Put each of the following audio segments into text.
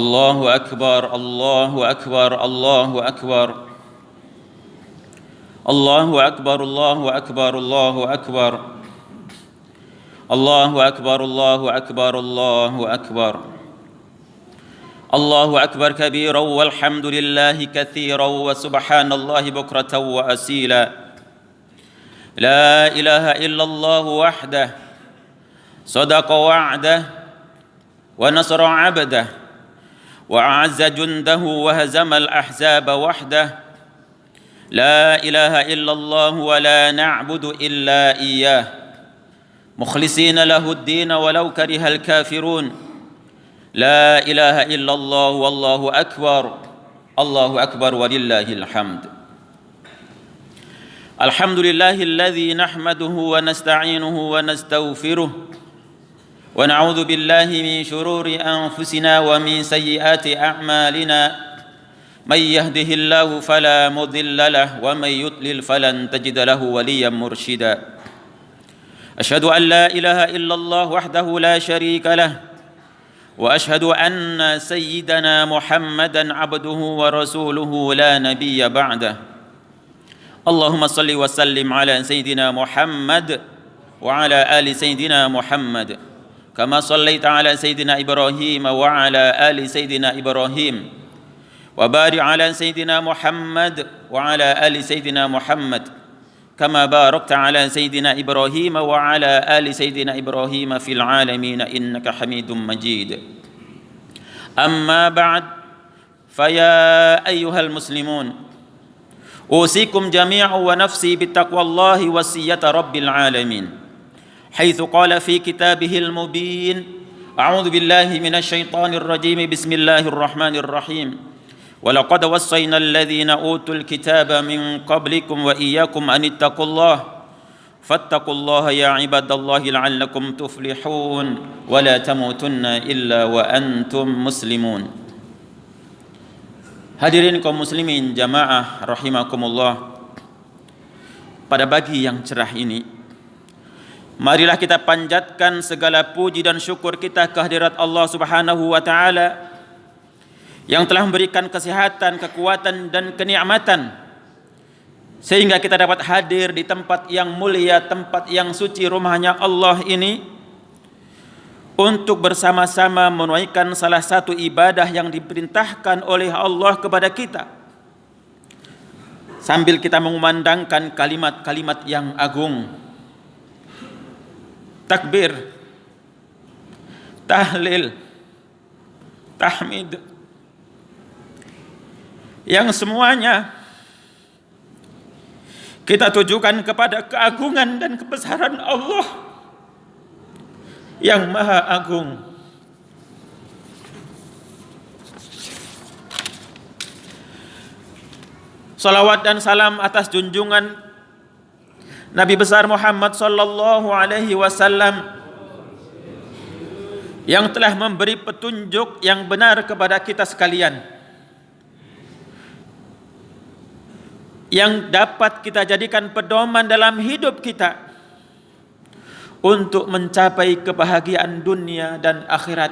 الله أكبر الله أكبر الله أكبر الله أكبر الله أكبر الله أكبر الله أكبر الله أكبر الله أكبر الله أكبر كبيرا والحمد لله كثيرا وسبحان الله بكرة وأصيلا لا إله إلا الله وحده صدق وعده ونصر عبده وأعز جنده وهزم الأحزاب وحده لا إله إلا الله ولا نعبد إلا إياه مخلصين له الدين ولو كره الكافرون لا إله إلا الله والله أكبر ولله الحمد الحمد لله الذي نحمده ونستعينه ونستغفره ونعوذ بالله من شرور أنفسنا ومن سيئات أعمالنا من يهده الله فلا مضل له ومن يضلل فلن تجد له وليا مرشدا أشهد أن لا إله إلا الله وحده لا شريك له وأشهد أن سيدنا محمدا عبده ورسوله لا نبي بعده اللهم صل وسلم على سيدنا محمد وعلى آل سيدنا محمد كما صليت على سيدنا إبراهيم وعلى آل سيدنا إبراهيم وبارك على سيدنا محمد وعلى آل سيدنا محمد كما باركت على سيدنا إبراهيم وعلى آل سيدنا إبراهيم في العالمين إنك حميد مجيد أما بعد فيا أيها المسلمون أوصيكم جميعا ونفسي بتقوى الله وصية رب العالمين حيث قال في كتابه المبين أعوذ بالله من الشيطان الرجيم بسم الله الرحمن الرحيم ولقد وصينا الذين أوتوا الكتاب من قبلكم وإياكم أن اتقوا الله فاتقوا الله يا عباد الله لعلكم تفلحون ولا تموتن إلا وأنتم مسلمون. Hadirin kaum muslimin jamaah rahimakumullah, pada pagi yang cerah ini marilah kita panjatkan segala puji dan syukur kita kehadirat Allah Subhanahu wa taala yang telah memberikan kesehatan, kekuatan dan kenikmatan sehingga kita dapat hadir di tempat yang mulia, tempat yang suci, rumahnya Allah ini untuk bersama-sama menunaikan salah satu ibadah yang diperintahkan oleh Allah kepada kita sambil kita mengumandangkan kalimat-kalimat yang agung, takbir, tahlil, tahmid, yang semuanya kita tujukan kepada keagungan dan kebesaran Allah yang Maha Agung. Salawat dan salam atas junjungan Nabi besar Muhammad sallallahu alaihi wasallam yang telah memberi petunjuk yang benar kepada kita sekalian, yang dapat kita jadikan pedoman dalam hidup kita untuk mencapai kebahagiaan dunia dan akhirat.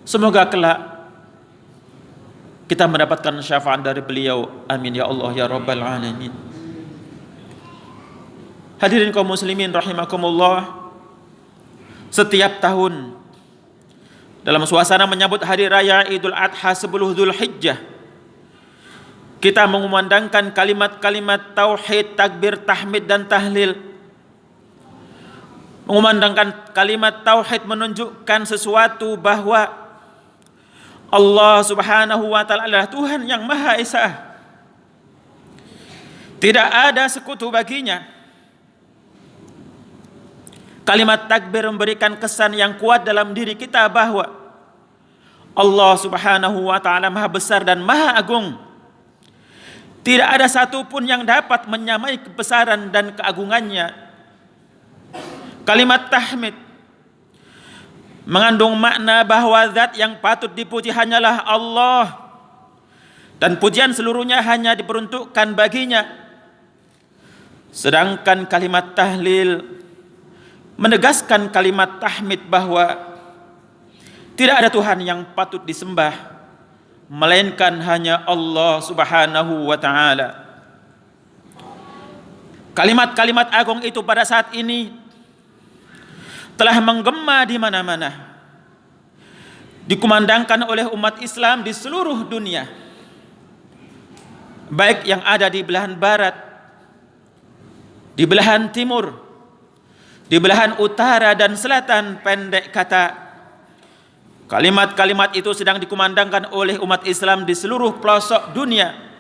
Semoga kelak kita mendapatkan syafaat dari beliau. Amin ya Allah ya Rabbal Alamin. Hadirin kaum muslimin rahimakumullah, setiap tahun dalam suasana menyambut hari raya Idul Adha 10 Dzulhijjah, kita mengumandangkan kalimat-kalimat tauhid, takbir, tahmid dan tahlil. Mengumandangkan kalimat tauhid menunjukkan sesuatu bahwa Allah Subhanahu wa taala adalah Tuhan yang Maha Esa. Tidak ada sekutu baginya. Kalimat takbir memberikan kesan yang kuat dalam diri kita bahwa Allah Subhanahu wa taala Maha Besar dan Maha Agung. Tidak ada satupun yang dapat menyamai kebesaran dan keagungannya. Kalimat tahmid mengandung makna bahwa zat yang patut dipuji hanyalah Allah dan pujian seluruhnya hanya diperuntukkan baginya. Sedangkan kalimat tahlil menegaskan kalimat tahmid bahwa Tidak ada Tuhan yang patut disembah melainkan hanya Allah Subhanahu wa taala. Kalimat-kalimat agung itu pada saat ini telah menggema di mana-mana, dikumandangkan oleh umat Islam di seluruh dunia, baik yang ada di belahan barat, di belahan timur, di belahan utara dan selatan. Pendek kata, kalimat-kalimat itu sedang dikumandangkan oleh umat Islam di seluruh pelosok dunia.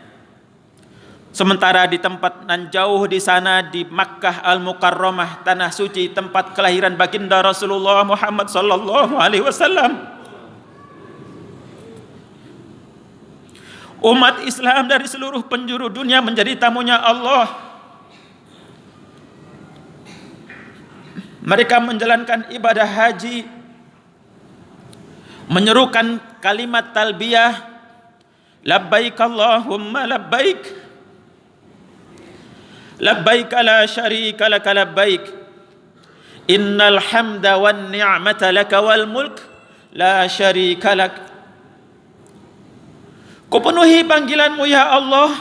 Sementara di tempat nan jauh di sana, di Makkah Al-Mukarramah, tanah suci, tempat kelahiran baginda Rasulullah Muhammad sallallahu alaihi wasallam, umat Islam dari seluruh penjuru dunia menjadi tamunya Allah. Mereka menjalankan ibadah haji, menyerukan kalimat talbiyah, labbaik Allahumma labbaik, labbaik la syarika laka labbaik, innal hamda wan ni'mata laka wal mulk la syarika lak. Kupenuhi panggilanmu ya Allah,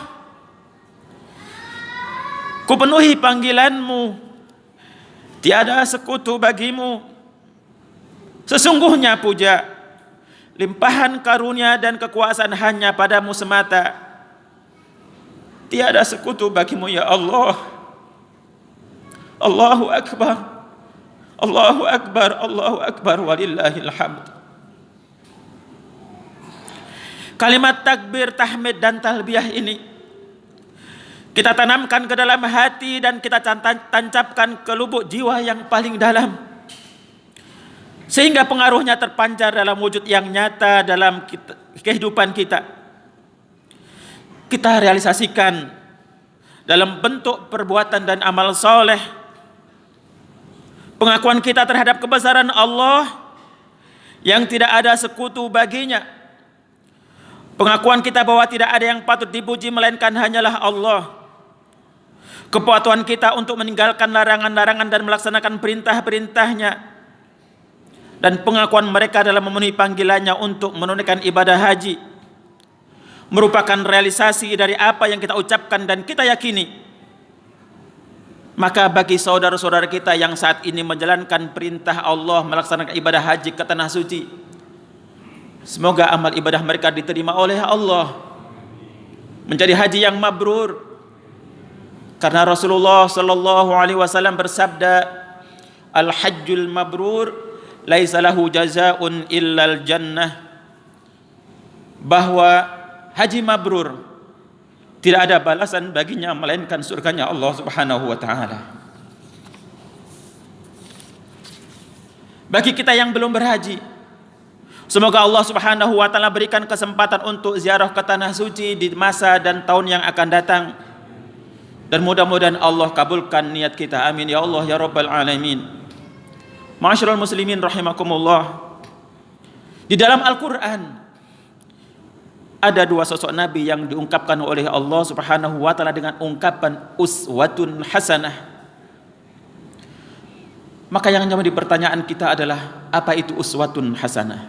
kupenuhi panggilanmu, tiada sekutu bagimu. Sesungguhnya puja, limpahan karunia dan kekuasaan hanya padamu semata. Tiada sekutu bagimu ya Allah. Allahu Akbar, Allahu Akbar, Allahu Akbar, walillahil hamd. Kalimat takbir, tahmid dan talbiyah ini kita tanamkan ke dalam hati dan kita tancapkan ke lubuk jiwa yang paling dalam, sehingga pengaruhnya terpancar dalam wujud yang nyata dalam kehidupan kita. Kita realisasikan dalam bentuk perbuatan dan amal soleh. Pengakuan kita terhadap kebesaran Allah yang tidak ada sekutu baginya. Pengakuan kita bahwa tidak ada yang patut dipuji melainkan hanyalah Allah. Kepatuhan kita untuk meninggalkan larangan-larangan dan melaksanakan perintah-perintahnya. Dan pengakuan mereka dalam memenuhi panggilannya untuk menunaikan ibadah haji merupakan realisasi dari apa yang kita ucapkan dan kita yakini. Maka bagi saudara-saudara kita yang saat ini menjalankan perintah Allah melaksanakan ibadah haji ke tanah suci, semoga amal ibadah mereka diterima oleh Allah, menjadi haji yang mabrur. Karena Rasulullah sallallahu alaihi wasallam bersabda, al-hajjul mabrur laisa lahu jazaa'un illal jannah, bahwa haji mabrur tidak ada balasan baginya melainkan surganya Allah Subhanahu wa taala. Bagi kita yang belum berhaji, semoga Allah Subhanahu wa taala berikan kesempatan untuk ziarah ke tanah suci di masa dan tahun yang akan datang. Dan mudah-mudahan Allah kabulkan niat kita. Amin ya Allah ya rabbal alamin. Ma'asyiral muslimin rahimakumullah. Di dalam Al-Qur'an ada dua sosok nabi yang diungkapkan oleh Allah Subhanahu wa taala dengan ungkapan uswatun hasanah. Maka yang menjadi pertanyaan kita adalah, apa itu uswatun hasanah?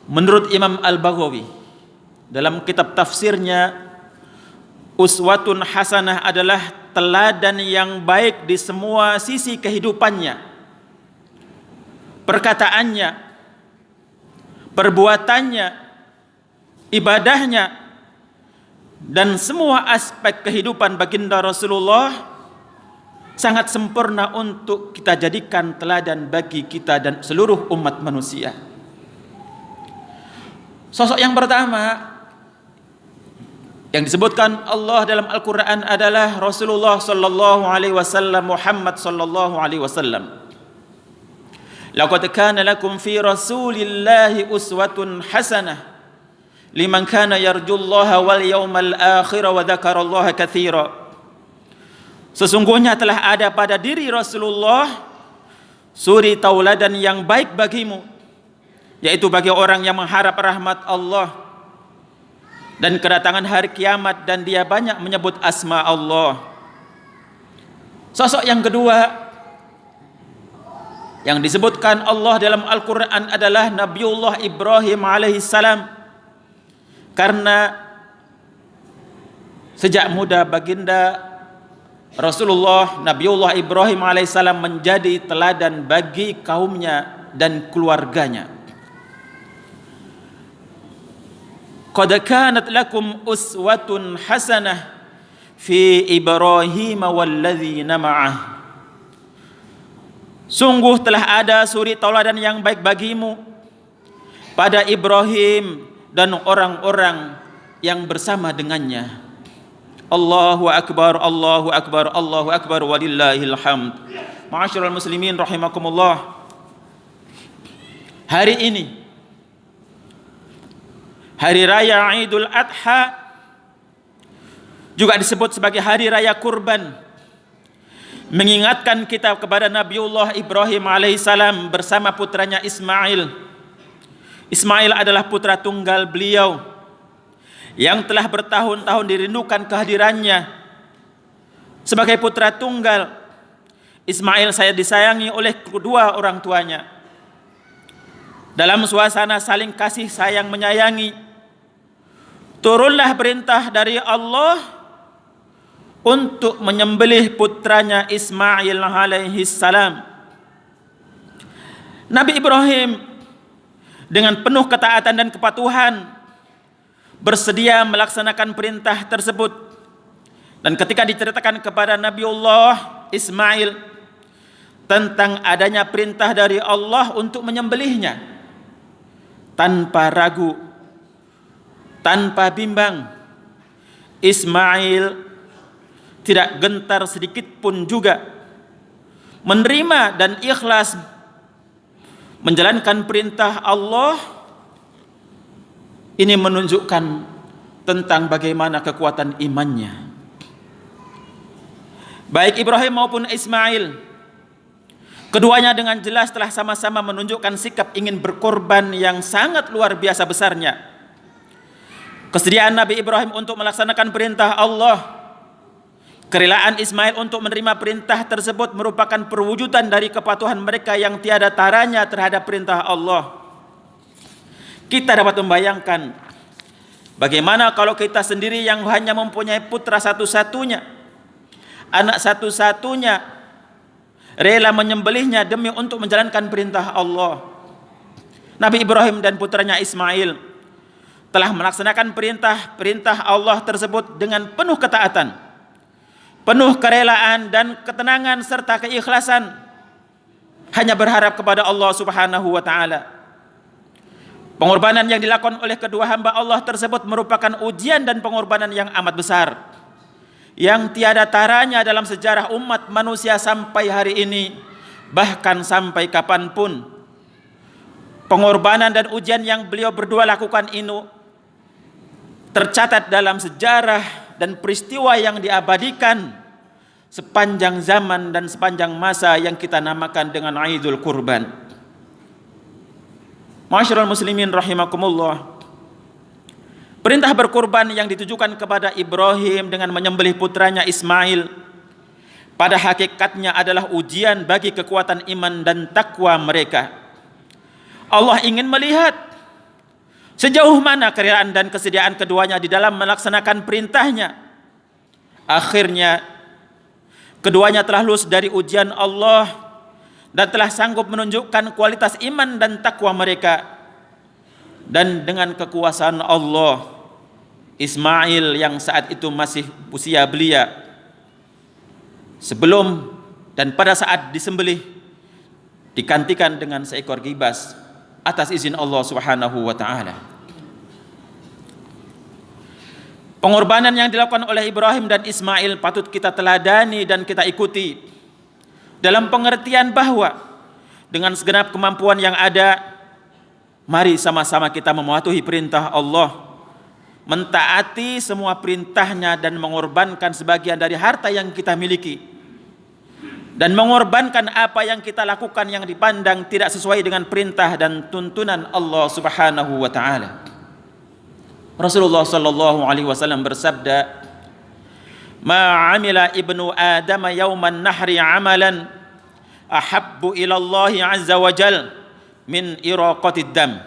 Menurut Imam Al-Baghawi dalam kitab tafsirnya, uswatun hasanah adalah teladan yang baik di semua sisi kehidupannya, perkataannya, perbuatannya, ibadahnya, dan semua aspek kehidupan baginda Rasulullah sangat sempurna untuk kita jadikan teladan bagi kita dan seluruh umat manusia. Sosok yang pertama yang disebutkan Allah dalam Al-Quran adalah Rasulullah sallallahu alaihi wasallam, Muhammad sallallahu alaihi wasallam. Laqad kana lakum fi Rasulillahi uswatun hasanah liman kana yarjullaha wal yawmal akhir wa dzakarallaha katsira. Sesungguhnya telah ada pada diri Rasulullah suri tauladan yang baik bagimu, yaitu bagi orang yang mengharap rahmat Allah dan kedatangan hari kiamat, dan dia banyak menyebut asma Allah. Sosok yang kedua yang disebutkan Allah dalam Al-Quran adalah Nabiullah Ibrahim alaihissalam, karena sejak muda baginda Rasulullah Nabiullah Ibrahim alaihissalam menjadi teladan bagi kaumnya dan keluarganya. Qad kanat lakum uswatun hasanah fi Ibrahim walladzina ma'ah. Sungguh telah ada suri tauladan yang baik bagimu pada Ibrahim dan orang-orang yang bersama dengannya. Allahu akbar, Allahu akbar, Allahu akbar, walillahil hamd. Ma'asyiral muslimin rahimakumullah. Hari ini hari raya Idul Adha juga disebut sebagai hari raya kurban, mengingatkan kita kepada Nabiullah Ibrahim alaihissalam bersama putranya Ismail. Ismail adalah putra tunggal beliau yang telah bertahun-tahun dirindukan kehadirannya. Sebagai putra tunggal, Ismail saya disayangi oleh kedua orang tuanya. Dalam suasana saling kasih sayang menyayangi, turunlah perintah dari Allah untuk menyembelih putranya Ismail alaihi salam. Nabi Ibrahim dengan penuh ketaatan dan kepatuhan bersedia melaksanakan perintah tersebut. Dan ketika diceritakan kepada Nabiullah Ismail tentang adanya perintah dari Allah untuk menyembelihnya, tanpa ragu, tanpa bimbang, Ismail tidak gentar sedikit pun juga menerima dan ikhlas menjalankan perintah Allah. Ini menunjukkan tentang bagaimana kekuatan imannya. Baik Ibrahim maupun Ismail, keduanya dengan jelas telah sama-sama menunjukkan sikap ingin berkorban yang sangat luar biasa besarnya. Kesediaan Nabi Ibrahim untuk melaksanakan perintah Allah, kerelaan Ismail untuk menerima perintah tersebut merupakan perwujudan dari kepatuhan mereka yang tiada taranya terhadap perintah Allah. Kita dapat membayangkan bagaimana kalau kita sendiri yang hanya mempunyai putra satu-satunya, anak satu-satunya, rela menyembelihnya demi untuk menjalankan perintah Allah. Nabi Ibrahim dan putranya Ismail telah melaksanakan perintah Allah tersebut dengan penuh ketaatan, penuh kerelaan dan ketenangan serta keikhlasan, hanya berharap kepada Allah Subhanahu wa taala. Pengorbanan yang dilakukan oleh kedua hamba Allah tersebut merupakan ujian dan pengorbanan yang amat besar, yang tiada taranya dalam sejarah umat manusia sampai hari ini, bahkan sampai kapanpun. Pengorbanan dan ujian yang beliau berdua lakukan ini tercatat dalam sejarah dan peristiwa yang diabadikan sepanjang zaman dan sepanjang masa yang kita namakan dengan Idul Kurban. Ma'asyiral muslimin rahimakumullah. Perintah berkurban yang ditujukan kepada Ibrahim dengan menyembelih putranya Ismail pada hakikatnya adalah ujian bagi kekuatan iman dan takwa mereka. Allah ingin melihat sejauh mana kerelaan dan kesediaan keduanya di dalam melaksanakan perintahnya. Akhirnya keduanya telah lulus dari ujian Allah dan telah sanggup menunjukkan kualitas iman dan takwa mereka. Dan dengan kekuasaan Allah, Ismail yang saat itu masih usia belia, sebelum dan pada saat disembelih, digantikan dengan seekor kibas atas izin Allah Subhanahu wa taala. Pengorbanan yang dilakukan oleh Ibrahim dan Ismail patut kita teladani dan kita ikuti, dalam pengertian bahwa dengan segenap kemampuan yang ada, mari sama-sama kita mematuhi perintah Allah, mentaati semua perintahnya dan mengorbankan sebagian dari harta yang kita miliki, dan mengorbankan apa yang kita lakukan yang dipandang tidak sesuai dengan perintah dan tuntunan Allah Subhanahu wa taala. Rasulullah sallallahu alaihi wasallam bersabda, "Ma 'amila ibnu Adam yauman nahri 'amalan ahabbu ila Allah azza wa jal min iraqatid dam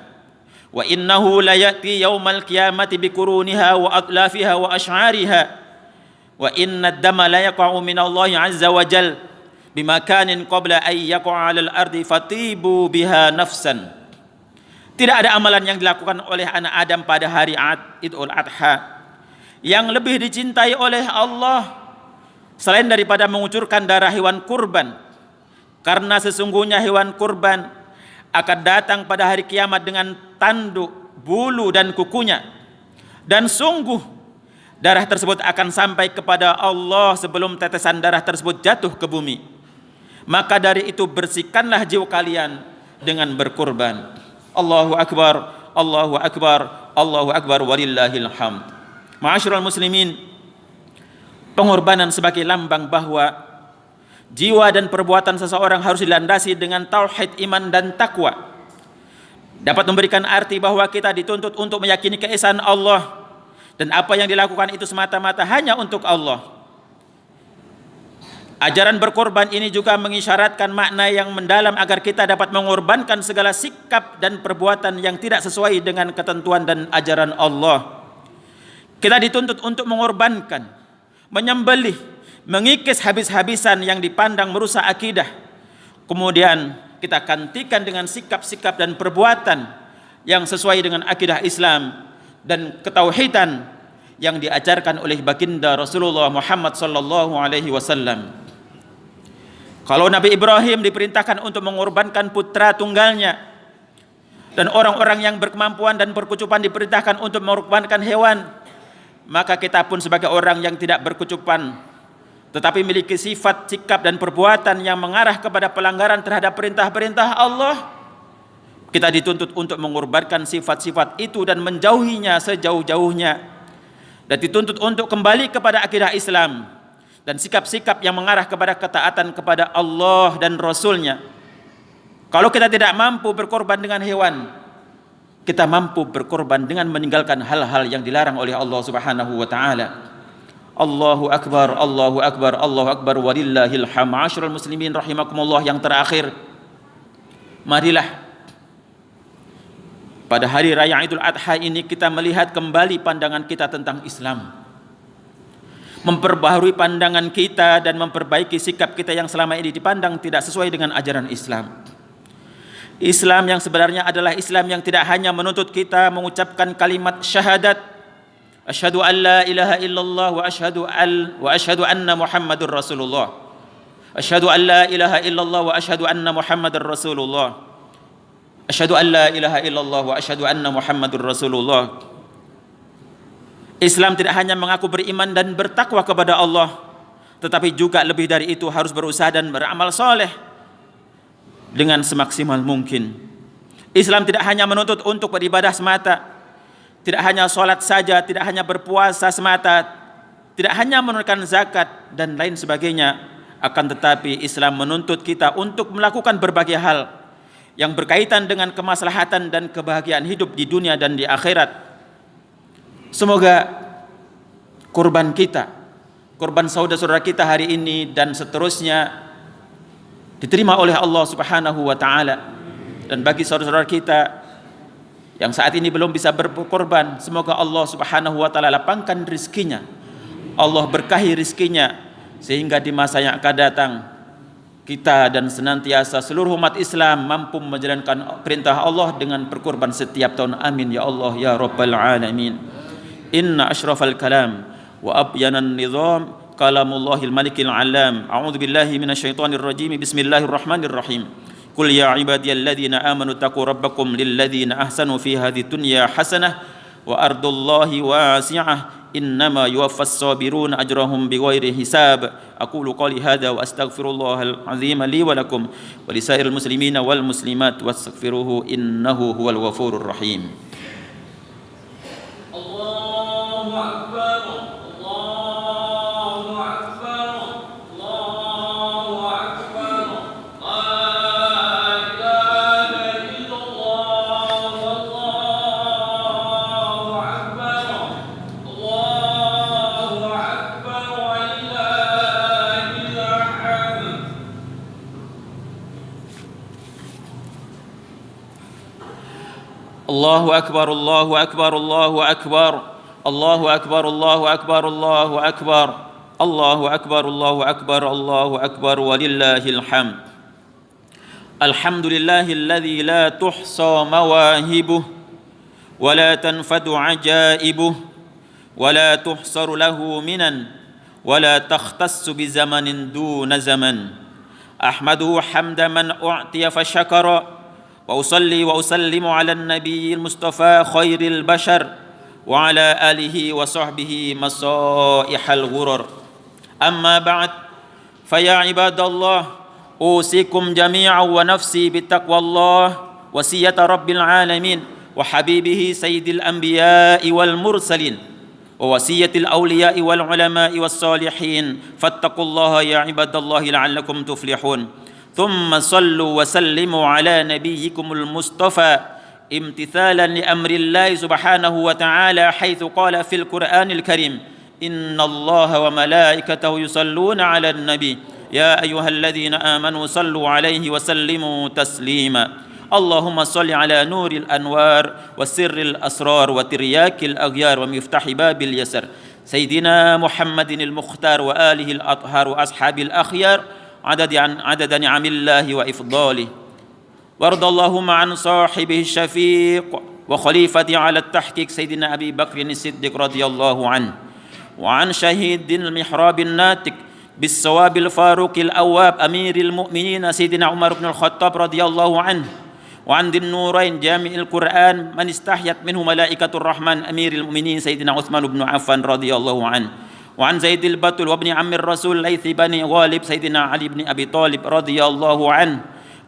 wa innahu la ya'ti yaumal qiyamati biquruniha wa atlafiha wa ash'ariha wa inna ad-dama la yaqa'u min Allah azza wa jal bimakanin qabla ay yaqa'a 'alal ardi fatibu biha nafsan. Tidak ada amalan yang dilakukan oleh anak Adam pada hari Idul Adha yang lebih dicintai oleh Allah selain daripada mengucurkan darah hewan kurban, karena sesungguhnya hewan kurban akan datang pada hari kiamat dengan tanduk, bulu dan kukunya, dan sungguh darah tersebut akan sampai kepada Allah sebelum tetesan darah tersebut jatuh ke bumi. Maka dari itu bersihkanlah jiwa kalian dengan berkurban. Allahu akbar, Allahu akbar, Allahu akbar, walillahil hamd. Ma'asyiral muslimin, pengorbanan sebagai lambang bahwa jiwa dan perbuatan seseorang harus dilandasi dengan tauhid, iman dan takwa, dapat memberikan arti bahwa kita dituntut untuk meyakini keesaan Allah dan apa yang dilakukan itu semata-mata hanya untuk Allah. Ajaran berkorban ini juga mengisyaratkan makna yang mendalam agar kita dapat mengorbankan segala sikap dan perbuatan yang tidak sesuai dengan ketentuan dan ajaran Allah. Kita dituntut untuk mengorbankan, menyembelih, mengikis habis-habisan yang dipandang merusak akidah. Kemudian kita gantikan dengan sikap-sikap dan perbuatan yang sesuai dengan akidah Islam dan ketauhidan yang diajarkan oleh baginda Rasulullah Muhammad sallallahu alaihi wasallam. Kalau Nabi Ibrahim diperintahkan untuk mengorbankan putra tunggalnya, dan orang-orang yang berkemampuan dan berkecukupan diperintahkan untuk mengorbankan hewan, maka kita pun sebagai orang yang tidak berkecukupan tetapi memiliki sifat, sikap dan perbuatan yang mengarah kepada pelanggaran terhadap perintah-perintah Allah, kita dituntut untuk mengorbankan sifat-sifat itu dan menjauhinya sejauh-jauhnya, dan dituntut untuk kembali kepada akidah Islam dan sikap-sikap yang mengarah kepada ketaatan kepada Allah dan Rasul-Nya. Kalau kita tidak mampu berkorban dengan hewan, kita mampu berkorban dengan meninggalkan hal-hal yang dilarang oleh Allah Subhanahu wa taala. Allahu akbar, Allahu akbar, Allahu akbar, walillahil hamd. Ma'asyiral muslimin rahimakumullah, yang terakhir, marilah pada hari raya Idul Adha ini kita melihat kembali pandangan kita tentang Islam, memperbaharui pandangan kita dan memperbaiki sikap kita yang selama ini dipandang tidak sesuai dengan ajaran Islam. Islam yang sebenarnya adalah Islam yang tidak hanya menuntut kita mengucapkan kalimat syahadat, asyhadu an la ilaha illallah wa asyhadu anna Muhammadur Rasulullah. Asyhadu an la ilaha illallah wa asyhadu anna Muhammadar Rasulullah. Asyhadu an la ilaha illallah wa asyhadu anna Muhammadur Rasulullah. Islam tidak hanya mengaku beriman dan bertakwa kepada Allah, tetapi juga lebih dari itu harus berusaha dan beramal soleh dengan semaksimal mungkin. Islam tidak hanya menuntut untuk beribadah semata, tidak hanya sholat saja, tidak hanya berpuasa semata, tidak hanya menunaikan zakat dan lain sebagainya, akan tetapi Islam menuntut kita untuk melakukan berbagai hal yang berkaitan dengan kemaslahatan dan kebahagiaan hidup di dunia dan di akhirat. Semoga kurban kita, kurban saudara-saudara kita hari ini dan seterusnya diterima oleh Allah Subhanahu wa taala. Dan bagi saudara-saudara kita yang saat ini belum bisa berkorban, semoga Allah Subhanahu wa taala lapangkan rizkinya, Allah berkahi rizkinya, sehingga di masa yang akan datang kita dan senantiasa seluruh umat Islam mampu menjalankan perintah Allah dengan berkorban setiap tahun. Amin ya Allah ya Rabbal alamin. Inna asyrafal kalam wa abyanan nizam kalamullahil malikil alam. A'udzu billahi minasyaitonir rajim. Bismillahirrahmanirrahim. Qul ya ibadiyalladzina amanu taqu rabbakum lilladzina ahsanu fi hadhihi dunya hasanah wa ardullahi wasi'ah innama yuwaffas sabiruna ajrahum bighairi hisab. Aqulu qali hadza wa astaghfirullahal azim li wa lakum wa lisairil muslimina wal muslimat wastaghfiruhu innahu huwal ghafurur rahim. Allahu akbar. الله أكبر الله أكبر الله أكبر الله أكبر الله أكبر الله أكبر الله أكبر الله أكبر الله أكبر ولله الحمد. الحمد لله الذي لا تحصى مواهبه ولا تنفد عجائبه ولا تحصر له منن ولا تختص بزمن دون زمن. أحمده حمد من أعطي فشكر وأصلي وأسلم على النبي المصطفى خير البشر وعلى آله وصحبه مصائح الغرر. أما بعد فيا عباد الله أوصيكم جميعا ونفسي بتقوى الله وصية رب العالمين وحبيبه سيد الأنبياء والمرسلين ووصية الأولياء والعلماء والصالحين فاتقوا الله يا عباد الله لعلكم تفلحون. ثم صلوا وسلموا على نبيكم المصطفى امتثالا لأمر الله سبحانه وتعالى حيث قال في القرآن الكريم إن الله وملائكته يصلون على النبي يا أيها الذين آمنوا صلوا عليه وسلموا تسليما. اللهم صل على نور الأنوار وسر الأسرار وترياك الأغيار ومفتاح باب اليسر سيدنا محمد المختار وآله الأطهار وأصحاب الأخيار عدد نعم الله وإفضاله. وارض اللهم عن صاحبه الشفيق وخليفة على التحقيق سيدنا أبي بكر الصديق رضي الله عنه وعن شهيد المحراب الناتق بالصواب الفاروق الأواب أمير المؤمنين سيدنا عمر بن الخطاب رضي الله عنه وعن ذي النورين جامع القرآن من استحيت منه ملائكة الرحمن أمير المؤمنين سيدنا عثمان بن عفان رضي الله عنه وعن زيد البتول وابن عم الرسول ليث بن غالب سيدنا علي بن أبي طالب رضي الله عنه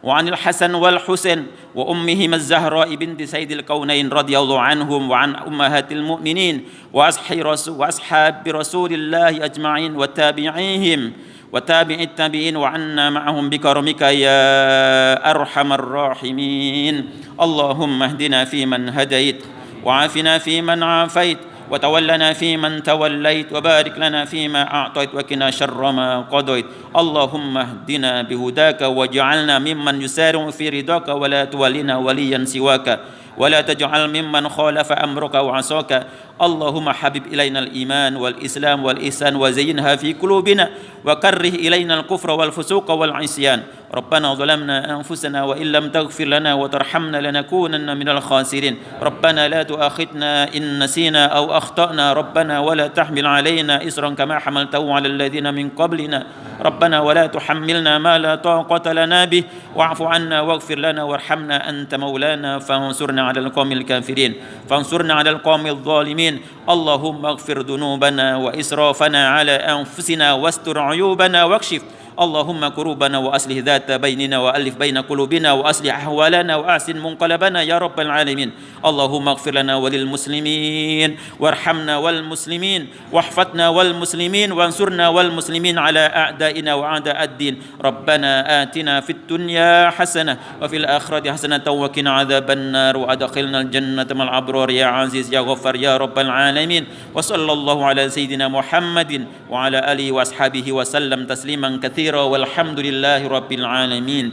وعن الحسن والحسين وأمهما الزهراء بنت سيد الكونين رضي الله عنهم وعن أمهات المؤمنين وأصحاب رسول الله أجمعين وتابعيهم وتابع التابعين وعنا معهم بكرمك يا أرحم الراحمين. اللهم اهدنا فيمن هديت وعافنا فيمن عافيت وتولنا فيمن توليت وبارك لنا فيما أعطيت وقنا شر ما قضيت. اللهم اهدنا بهداك واجعلنا ممن يسارع في رضاك ولا تولنا وليا سواك ولا تجعل ممن خالف أمرك وعصاك. اللهم حبب إلينا الإيمان والإسلام والإحسان وزينها في قلوبنا وكره إلينا الكفر والفسوق والعصيان. ربنا ظلمنا أنفسنا وإن لم تغفر لنا وترحمنا لنكونن من الخاسرين. ربنا لا تؤاخذنا إن نسينا أو أخطأنا. ربنا ولا تحمل علينا إصرا كما حملته على الذين من قبلنا. ربنا ولا تحملنا ما لا طاقة لنا به واعف عنا واغفر لنا وارحمنا أنت مولانا فانصرنا على القوم الكافرين فانصرنا على القوم الظالمين. اللهم اغفر ذنوبنا وإسرافنا على أنفسنا واستر عيوبنا واكشف اللهم كروبنا وأصلح ذات بيننا وألف بين قلوبنا وأصلح أحوالنا وأحسن منقلبنا يا رب العالمين. اللهم اغفر لنا وللمسلمين وارحمنا والمسلمين واحفظنا والمسلمين وانصرنا والمسلمين على أعدائنا وأعداء الدين. ربنا آتنا في الدنيا حسنة وفي الآخرة حسنة وقنا عذاب النار وأدخلنا الجنة مع الأبرار يا عزيز يا غفار يا رب العالمين. وصلى الله على سيدنا محمد وعلى آله وأصحابه وسلم تسليما كثيرا والحمد لله رب العالمين.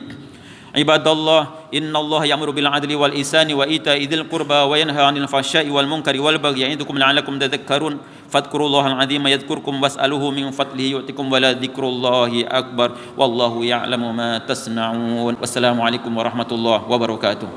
عباد الله إن الله يأمر بالعدل والإحسان وإيتاء ذي القربى وينهى عن الفحشاء والمنكر والبغي يعظكم لعلكم تذكرون. فاذكروا الله العظيم يذكركم واسألوه من فضله يؤتكم ولذكر الله أكبر والله يعلم ما تصنعون. والسلام عليكم ورحمة الله وبركاته.